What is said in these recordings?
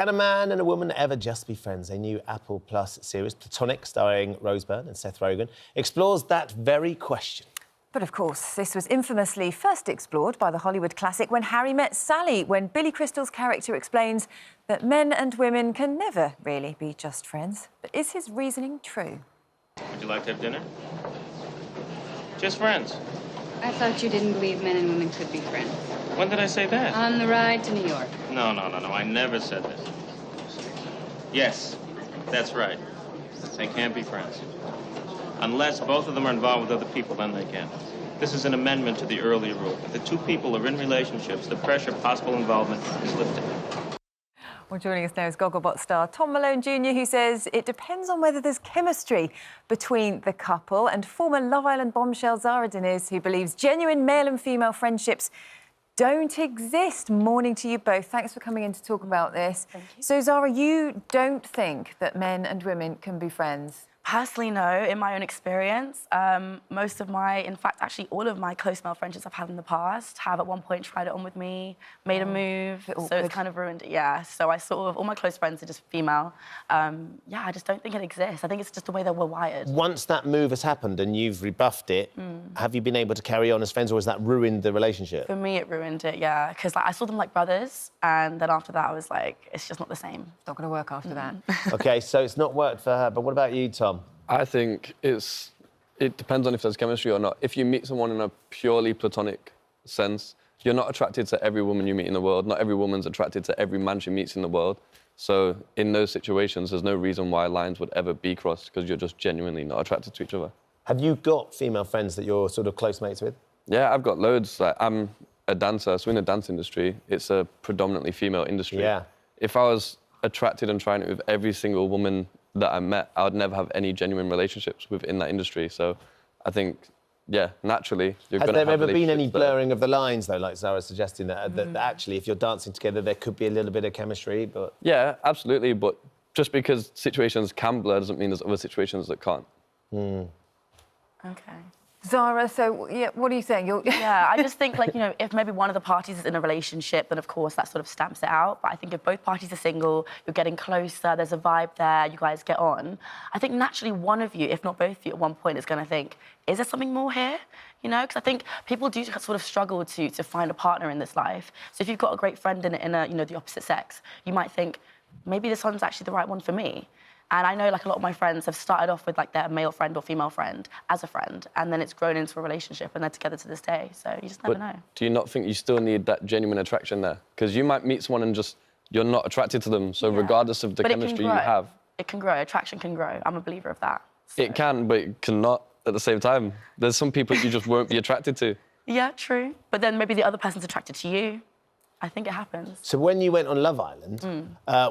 Can a man and a woman ever just be friends? A new Apple Plus series, Platonic, starring Byrne and Seth Rogan, explores that very question. But of course, this was infamously first explored by the Hollywood classic When Harry Met Sally, when Billy Crystal's character explains that men and women can never really be just friends. But is his reasoning true? Would you like to have dinner? Just friends. I thought you didn't believe men and women could be friends. When did I say that? On the ride to New York. No, I never said this. Yes, that's right. They can't be friends. Unless both of them are involved with other people, then they can. This is an amendment to the earlier rule. If the two people are in relationships, the pressure of possible involvement is lifted. Well, joining us now is Gogglebot star Tom Malone Jr., who says it depends on whether there's chemistry between the couple, and former Love Island bombshell Zara Deniz, who believes genuine male and female friendships don't exist. Morning to you both. Thanks for coming in to talk about this. Thank you. So, Zara, you don't think that men and women can be friends? Personally, no. In my own experience, most of my, in fact, actually all of my close male friendships I've had in the past have at one point tried it on with me, made a move, so it's kind of ruined it, yeah. So I sort of, all my close friends are just female. Yeah, I just don't think it exists. I think it's just the way that we're wired. Once that move has happened and you've rebuffed it, have you been able to carry on as friends, or has that ruined the relationship? For me, it ruined it, yeah, because like, I saw them like brothers, and then after that I was like, it's just not the same. It's not going to work after that. OK, so it's not worked for her, but what about you, Tom? I think it depends on if there's chemistry or not. If you meet someone in a purely platonic sense, you're not attracted to every woman you meet in the world. Not every woman's attracted to every man she meets in the world. So in those situations, there's no reason why lines would ever be crossed, because you're just genuinely not attracted to each other. Have you got female friends that you're sort of close mates with? Yeah, I've got loads. Like, I'm a dancer, so in the dance industry, it's a predominantly female industry. Yeah. If I was attracted and trying it with every single woman that I met, I would never have any genuine relationships within that industry. So I think, yeah, naturally, you're going to have. Has there ever been any relationships there. blurring of the lines, though, like Zara's suggesting, that actually, if you're dancing together, there could be a little bit of chemistry, but... Yeah, absolutely, but just because situations can blur doesn't mean there's other situations that can't. Okay. Zara, so, yeah, what are you saying? Yeah, I just think, like, you know, if maybe one of the parties is in a relationship, then, of course, that sort of stamps it out. But I think if both parties are single, you're getting closer, there's a vibe there, you guys get on, I think naturally one of you, if not both of you, at one point is going to think, is there something more here? You know, because I think people do sort of struggle to find a partner in this life. So if you've got a great friend in a you know, the opposite sex, you might think, maybe this one's actually the right one for me. And I know, like, a lot of my friends have started off with, like, their male friend or female friend as a friend, and then it's grown into a relationship, and they're together to this day. So you just never know. Do you not think you still need that genuine attraction there? Because you might meet someone and just, you're not attracted to them. So regardless of the chemistry you have... It can grow. Attraction can grow. I'm a believer of that. So. It can, but it cannot at the same time. There's some people you just won't be attracted to. Yeah, true. But then maybe the other person's attracted to you. I think it happens. So when you went on Love Island,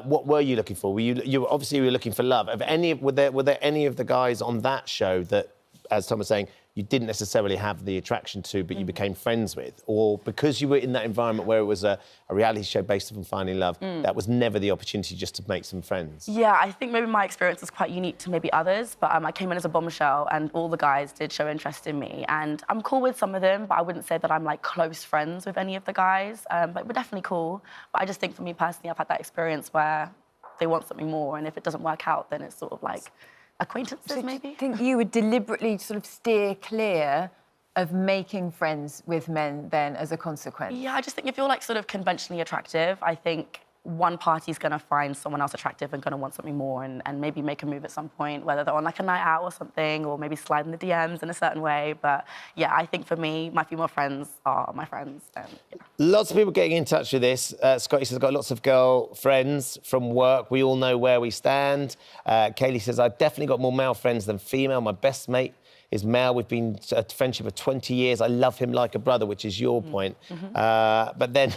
what were you looking for? You obviously were looking for love. Were there any of the guys on that show that, as Tom was saying, you didn't necessarily have the attraction to, but you became friends with? Or because you were in that environment where it was a reality show based on finding love, that was never the opportunity just to make some friends? Yeah, I think maybe my experience was quite unique to maybe others, but I came in as a bombshell and all the guys did show interest in me. And I'm cool with some of them, but I wouldn't say that I'm, like, close friends with any of the guys. But we're definitely cool. But I just think for me personally, I've had that experience where they want something more, and if it doesn't work out, then it's sort of like acquaintances, maybe. Do you think you would deliberately sort of steer clear of making friends with men then as a consequence? Yeah, I just think if you're, like, sort of conventionally attractive, I think one party's going to find someone else attractive and going to want something more, and maybe make a move at some point, whether they're on, like, a night out or something, or maybe slide in the DMs in a certain way. But, yeah, I think for me, my female friends are my friends. And, yeah. Lots of people getting in touch with this. Scotty says, I've got lots of girl friends from work. We all know where we stand. Kaylee says, I've definitely got more male friends than female. My best mate is male. We've been a friendship of 20 years. I love him like a brother, which is your point. But then,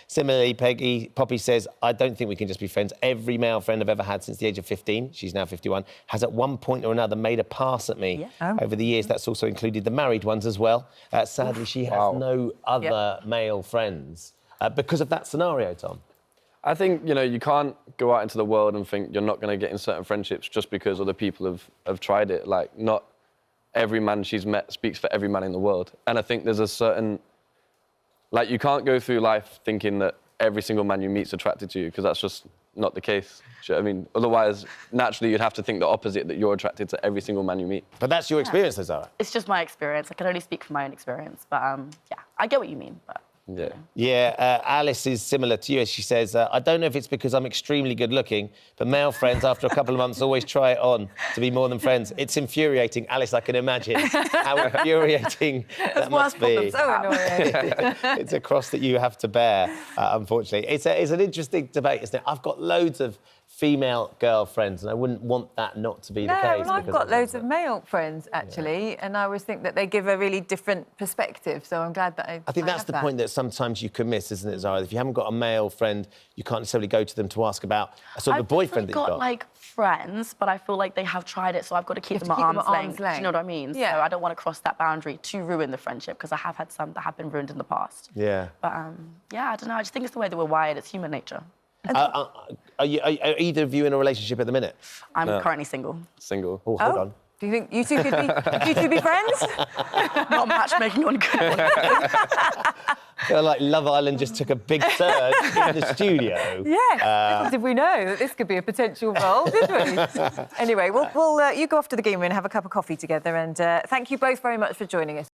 similarly, Poppy says, I don't think we can just be friends. Every male friend I've ever had since the age of 15, she's now 51, has at one point or another made a pass at me over the years. That's also included the married ones as well. Sadly, she has no other male friends because of that scenario, Tom. I think, you know, you can't go out into the world and think you're not going to get in certain friendships just because other people have tried it. Like, not every man she's met speaks for every man in the world. And I think there's a certain... Like, you can't go through life thinking that every single man you meet's attracted to you, because that's just not the case. Do you know what I mean? Otherwise, naturally, you'd have to think the opposite, that you're attracted to every single man you meet. But that's your experience, though, Zara. It's just my experience. I can only speak from my own experience. But, yeah, I get what you mean, but... Yeah. Yeah, Alice is similar to you. She says, I don't know if it's because I'm extremely good looking, but male friends, after a couple of months, always try it on to be more than friends. It's infuriating. Alice, I can imagine how infuriating that must be. So annoying. It's a cross that you have to bear, unfortunately. It's an interesting debate, isn't it? I've got loads of female girlfriends, and I wouldn't want that not to be the case. Well, I've got loads of male friends, actually, and I always think that they give a really different perspective, so I'm glad that I think that's have the that. point that sometimes you can miss, isn't it, Zara? If you haven't got a male friend, you can't necessarily go to them to ask about a sort of a boyfriend that you've got. Like, friends, but I feel like they have tried it, so I've got to keep them at arm's length. Do you know what I mean? Yeah. So I don't want to cross that boundary to ruin the friendship, because I have had some that have been ruined in the past. Yeah. But, yeah, I don't know. I just think it's the way that we're wired. It's human nature. Are either of you in a relationship at the minute? I'm currently single. Single. Oh, hold on. Do you think you two could be friends? Not matchmaking on good. I feel like Love Island just took a big surge in the studio. Yeah. Little did we know that this could be a potential role, did we? Anyway, we'll you go off to the game room and have a cup of coffee together. And thank you both very much for joining us.